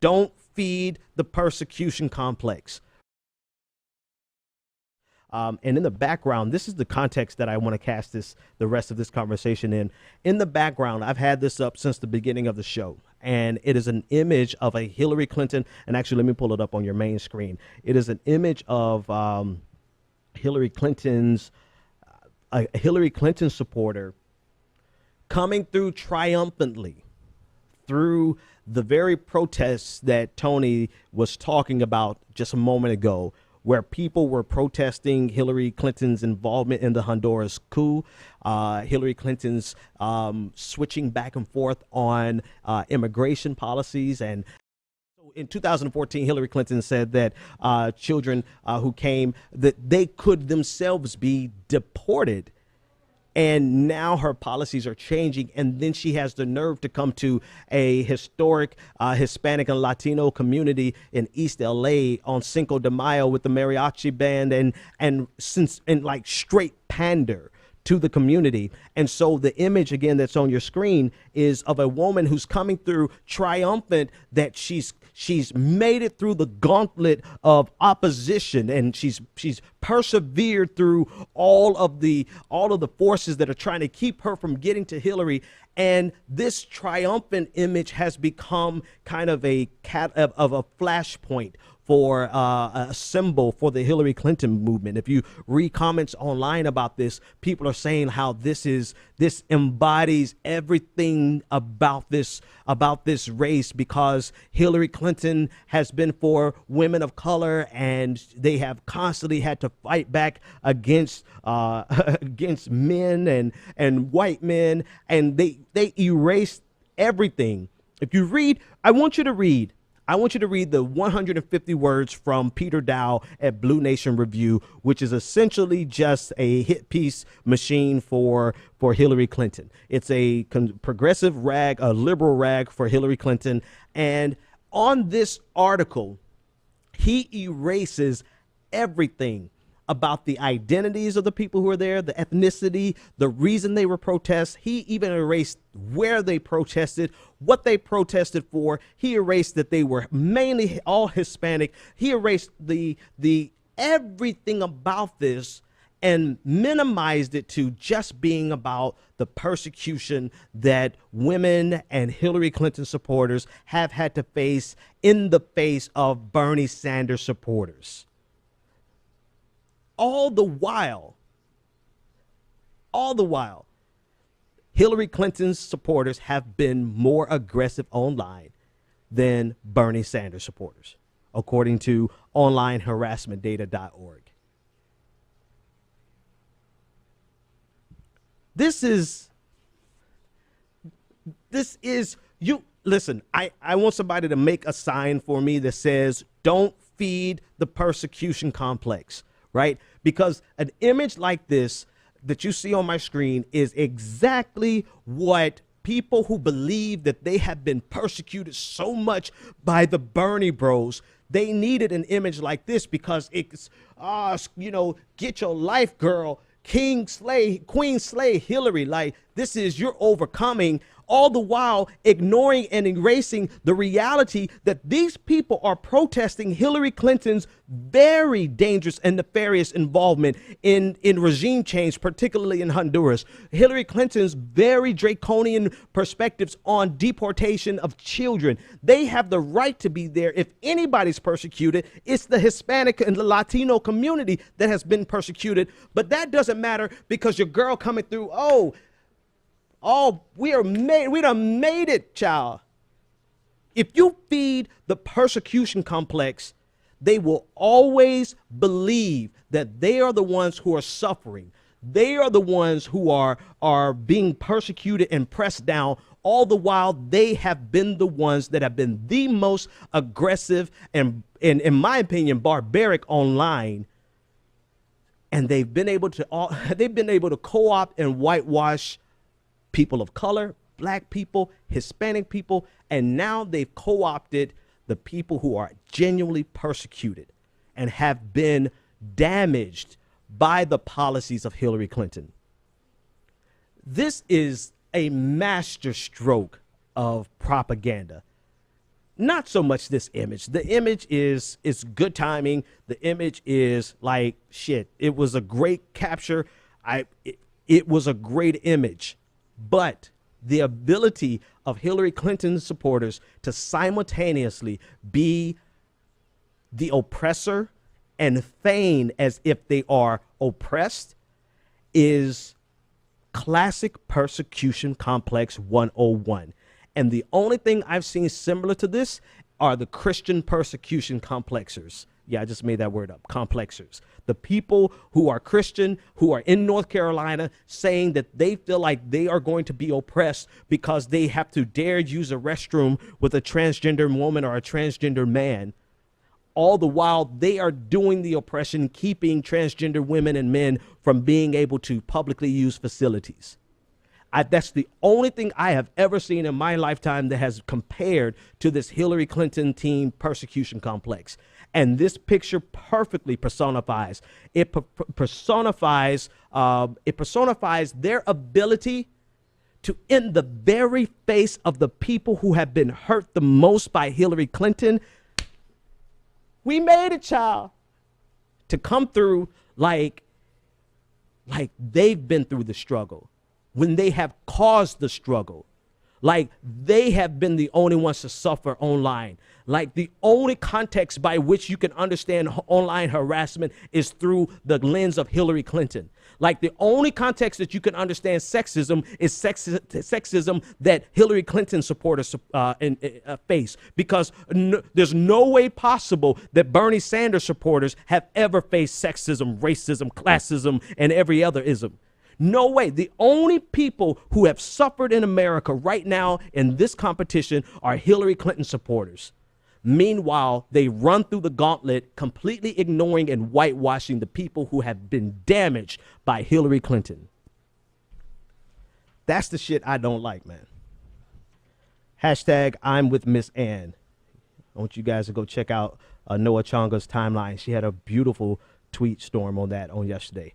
don't feed the persecution complex. And in the background, this is the context that I want to cast the rest of this conversation in. In the background, I've had this up since the beginning of the show, and it is an image of a Hillary Clinton. And actually, let me pull it up on your main screen. It is an image of Hillary Clinton's a Hillary Clinton supporter coming through triumphantly through the very protests that Tony was talking about just a moment ago, where people were protesting Hillary Clinton's involvement in the Honduras coup, Hillary Clinton's switching back and forth on immigration policies. And in 2014, Hillary Clinton said that children who came, that they could themselves be deported. And now her policies are changing. And then she has the nerve to come to a historic Hispanic and Latino community in East LA on Cinco de Mayo with the mariachi band and like straight pander to the community. And so the image, again, that's on your screen is of a woman who's coming through triumphant, that she's made it through the gauntlet of opposition, and she's persevered through all of the forces that are trying to keep her from getting to Hillary. And this triumphant image has become kind of a flashpoint for a symbol for the Hillary Clinton movement. If you read comments online about this, people are saying how this embodies everything about this race, because Hillary Clinton has been for women of color, and they have constantly had to fight back against men and white men, and they erased everything. If you read, I want you to read the 150 words from Peter Dow at Blue Nation Review, which is essentially just a hit piece machine for Hillary Clinton. It's a progressive rag, a liberal rag for Hillary Clinton. And on this article, he erases everything about the identities of the people who are there, the ethnicity, the reason they were protests. He even erased where they protested, what they protested for. He erased that they were mainly all Hispanic. He erased the everything about this and minimized it to just being about the persecution that women and Hillary Clinton supporters have had to face in the face of Bernie Sanders supporters. All the while, Hillary Clinton's supporters have been more aggressive online than Bernie Sanders supporters, according to onlineharassmentdata.org. This is you. Listen, I want somebody to make a sign for me that says, don't feed the persecution complex. Right? Because an image like this that you see on my screen is exactly what people who believe that they have been persecuted so much by the Bernie bros, they needed an image like this, because it's, get your life, girl, Queen slay Hillary. Like, this is, you're overcoming, all the while ignoring and erasing the reality that these people are protesting Hillary Clinton's very dangerous and nefarious involvement in regime change, particularly in Honduras. Hillary Clinton's very draconian perspectives on deportation of children. They have the right to be there. If anybody's persecuted, it's the Hispanic and the Latino community that has been persecuted. But that doesn't matter, because your girl coming through, we done made it, child. If you feed the persecution complex, they will always believe that they are the ones who are suffering. They are the ones who are being persecuted and pressed down, all the while they have been the ones that have been the most aggressive and in my opinion, barbaric online. And they've been able to co-opt and whitewash people of color, black people, Hispanic people, and now they've co-opted the people who are genuinely persecuted and have been damaged by the policies of Hillary Clinton. This is a master stroke of propaganda. not so much this image. The image is good timing. The image is like shit. It was a great capture. It was a great image, but the ability of Hillary Clinton supporters to simultaneously be the oppressor and feign as if they are oppressed is classic persecution complex 101. And the only thing I've seen similar to this are the Christian persecution complexers. Yeah, I just made that word up, complexers. The people who are Christian, who are in North Carolina, saying that they feel like they are going to be oppressed because they have to dare use a restroom with a transgender woman or a transgender man. All the while they are doing the oppression, keeping transgender women and men from being able to publicly use facilities. That's the only thing I have ever seen in my lifetime that has compared to this Hillary Clinton team persecution complex. And this picture perfectly personifies. It personifies their ability to, in the very face of the people who have been hurt the most by Hillary Clinton, we made it, child, to come through like they've been through the struggle, when they have caused the struggle, like they have been the only ones to suffer online. Like the only context by which you can understand online harassment is through the lens of Hillary Clinton. Like the only context that you can understand sexism is sexism that Hillary Clinton supporters face, because there's no way possible that Bernie Sanders supporters have ever faced sexism, racism, classism, and every other ism. No way. The only people who have suffered in America right now in this competition are Hillary Clinton supporters. Meanwhile, they run through the gauntlet, completely ignoring and whitewashing the people who have been damaged by Hillary Clinton. That's the shit I don't like, man. Hashtag I'm with Miss Ann. I want you guys to go check out Noah Chonga's timeline. She had a beautiful tweet storm on that on yesterday.